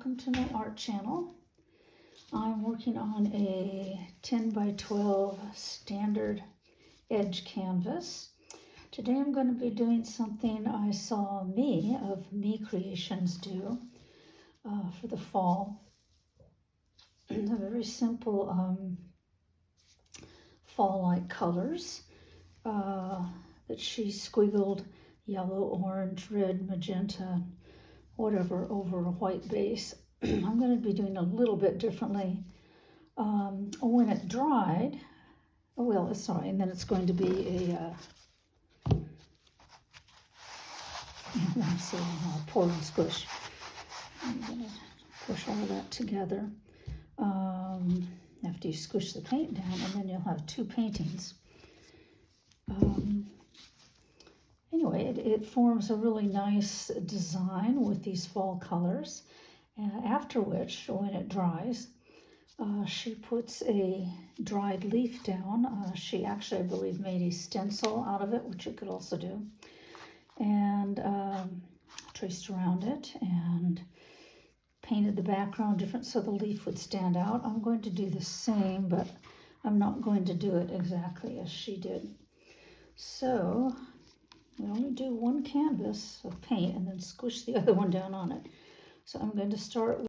welcome to my art channel. I'm working on a 10 by 12 standard edge canvas. Today I'm going to be doing something I saw Me Creations do for the fall. A very simple fall-like colors that she squiggled yellow, orange, red, magenta, whatever over a white base. I'm going to be doing a little bit differently. When it dried, and then it's going to be a, let me see, pour and squish. I'm going to push all of that together. After you squish the paint down, and then you'll have two paintings. Anyway, it forms a really nice design with these fall colors. After which, when it dries, she puts a dried leaf down. She actually, I believe, made a stencil out of it, which you could also do, and traced around it and painted the background different so the leaf would stand out. I'm going to do the same, but I'm not going to do it exactly as she did. So we only do one canvas of paint and then squish the other one down on it. So I'm going to start with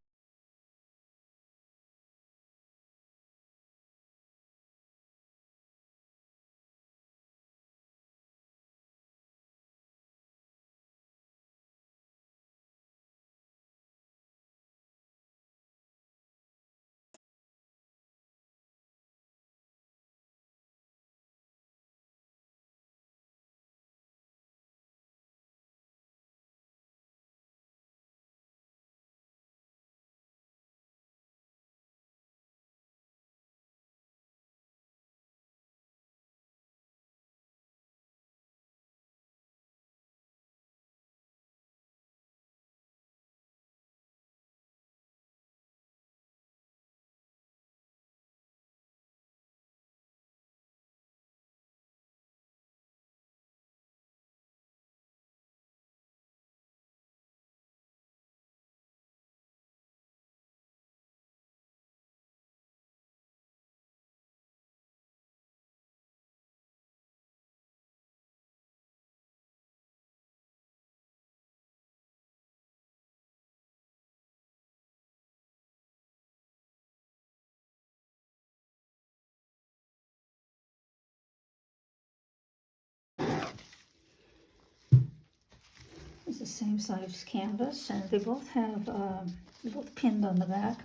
it's the same size canvas, and they both have they're both pinned on the back,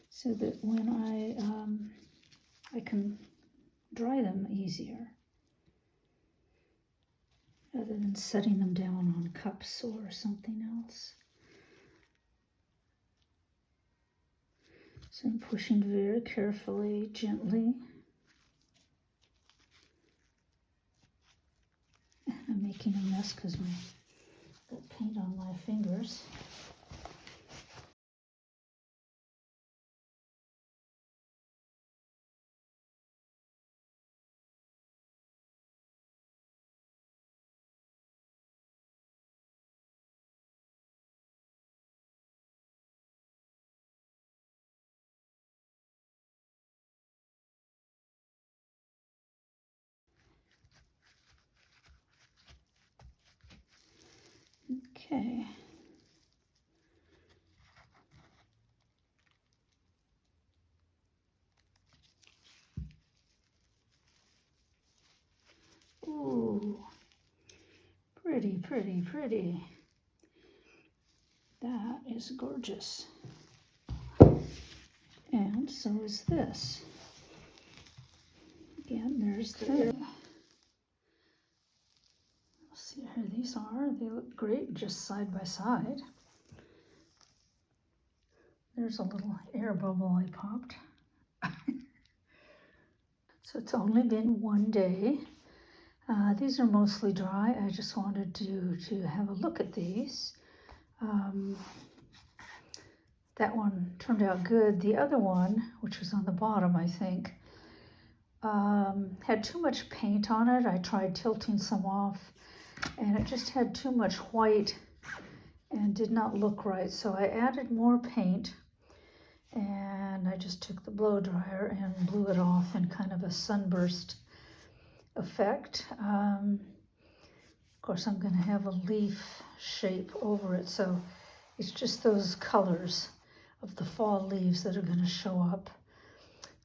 so that when I can dry them easier, rather than setting them down on cups or something else. So I'm pushing very carefully, gently. I'm making a mess because I got paint on my fingers. Okay. Ooh, pretty, pretty, pretty. That is gorgeous. And so is this. Again, there's the... See here, these are. They look great just side by side. There's a little air bubble I popped. So it's only been one day. These are mostly dry. I just wanted to have a look at these. That one turned out good. The other one, which was on the bottom, I think, had too much paint on it. I tried tilting some off, and it just had too much white and did not look right. So I added more paint, and I just took the blow dryer and blew it off in kind of a sunburst effect. Of course, I'm going to have a leaf shape over it, so it's just those colors of the fall leaves that are going to show up.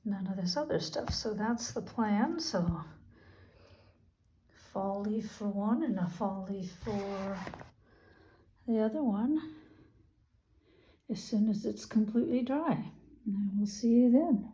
None of this other stuff. So that's the plan. So fall leaf for one and a fall leaf for the other one as soon as it's completely dry. And I will see you then.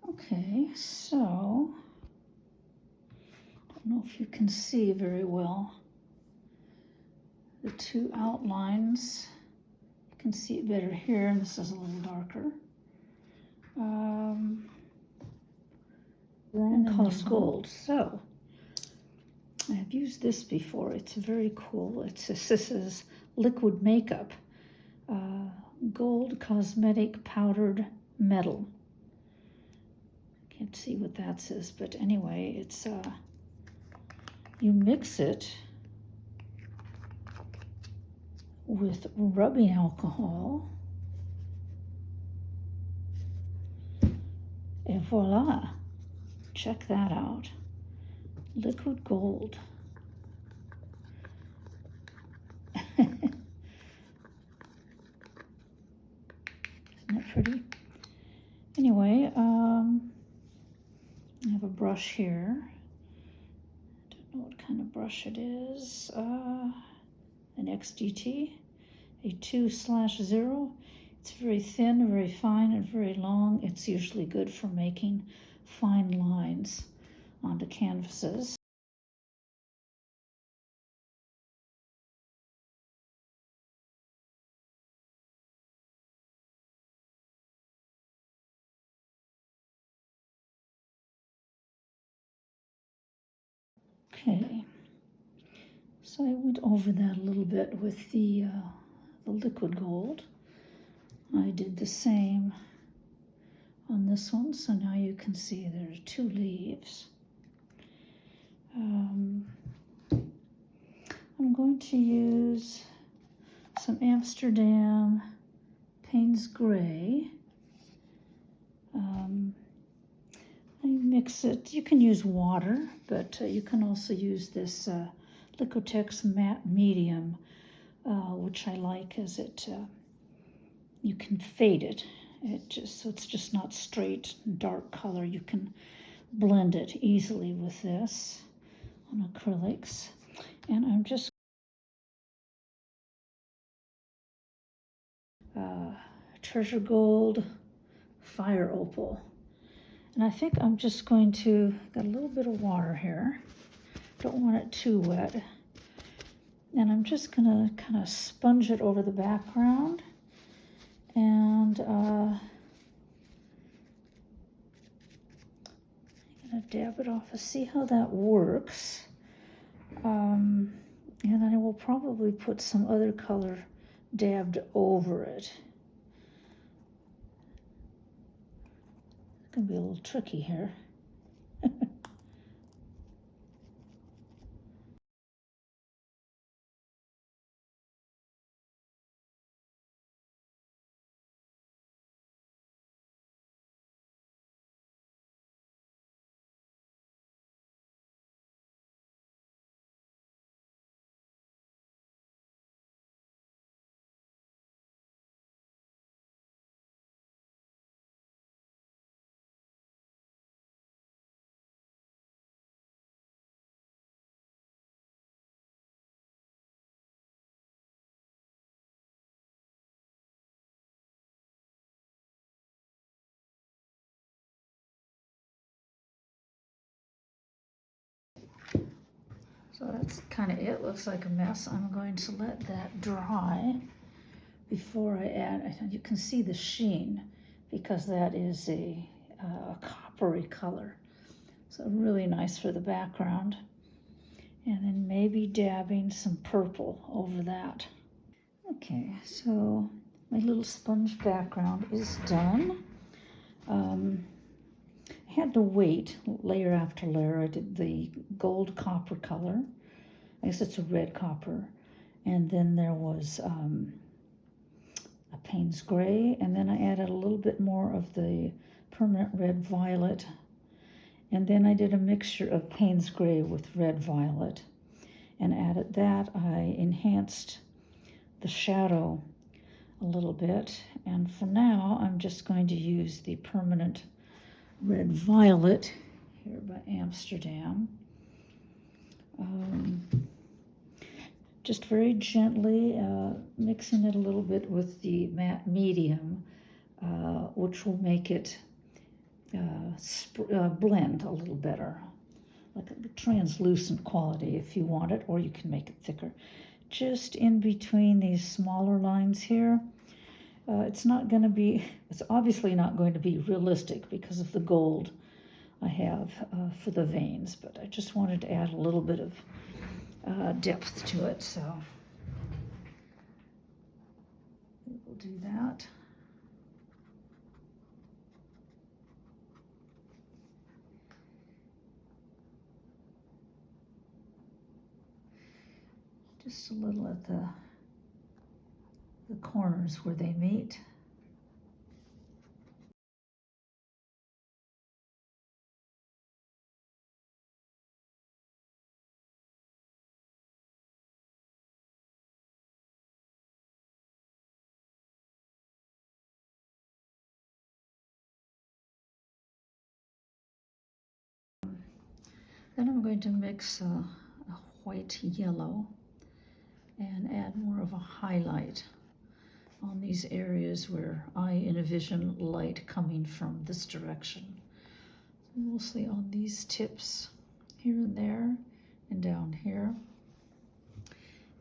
Okay, so I don't know if you can see very well the two outlines. You can see it better here, and this is a little darker. And Cos Gold. So I've used this before. It's very cool. This is liquid makeup, gold cosmetic powdered metal. Can't see what that says, but anyway, it's you mix it with rubbing alcohol, and voila, check that out, liquid gold. Isn't that pretty? Anyway, I have a brush here. I don't know what kind of brush it is. An XDT, a 2/0. It's very thin, very fine, and very long. It's usually good for making fine lines onto canvases. Okay, so I went over that a little bit with the liquid gold. I did the same on this one, so now you can see there are two leaves. I'm going to use some Amsterdam Payne's Gray. I mix it. You can use water, but you can also use this Liquitex Matte Medium, which I like, as it you can fade it. So it's just not straight dark color. You can blend it easily with this on acrylics. And I'm just Treasure Gold Fire Opal. And I think I'm just going to, got a little bit of water here. Don't want it too wet. And I'm just gonna kind of sponge it over the background. And I'm gonna dab it off and see how that works. And then I will probably put some other color dabbed over it. It's gonna be a little tricky here. So that's kind of it. Looks like a mess. I'm going to let that dry before I add. You can see the sheen because that is a coppery color. So really nice for the background. And then maybe dabbing some purple over that. Okay, so my little sponge background is done. I had to wait layer after layer. I did the gold copper color. I guess it's a red copper. And then there was a Payne's gray. And then I added a little bit more of the Permanent Red Violet. And then I did a mixture of Payne's gray with red violet. And added that. I enhanced the shadow a little bit. And for now, I'm just going to use the Permanent Red Violet here by Amsterdam. Just very gently mixing it a little bit with the matte medium, which will make it blend a little better, like a translucent quality if you want it, or you can make it thicker. Just in between these smaller lines here. It's obviously not going to be realistic because of the gold I have for the veins, but I just wanted to add a little bit of depth to it, so we'll do that. Just a little at the corners where they meet. Then I'm going to mix a white yellow and add more of a highlight on these areas where I envision light coming from this direction. Mostly on these tips here and there and down here.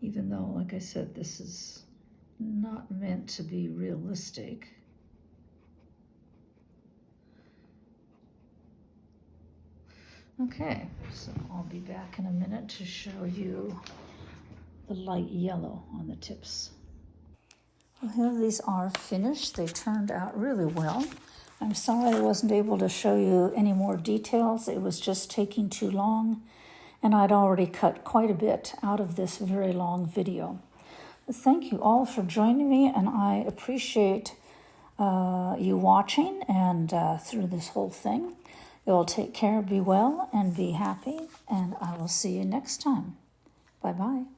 Even though, like I said, this is not meant to be realistic. Okay, so I'll be back in a minute to show you the light yellow on the tips. Well, here these are finished. They turned out really well. I'm sorry I wasn't able to show you any more details. It was just taking too long, and I'd already cut quite a bit out of this very long video. Thank you all for joining me, and I appreciate you watching and through this whole thing. You all take care, be well, and be happy, and I will see you next time. Bye-bye.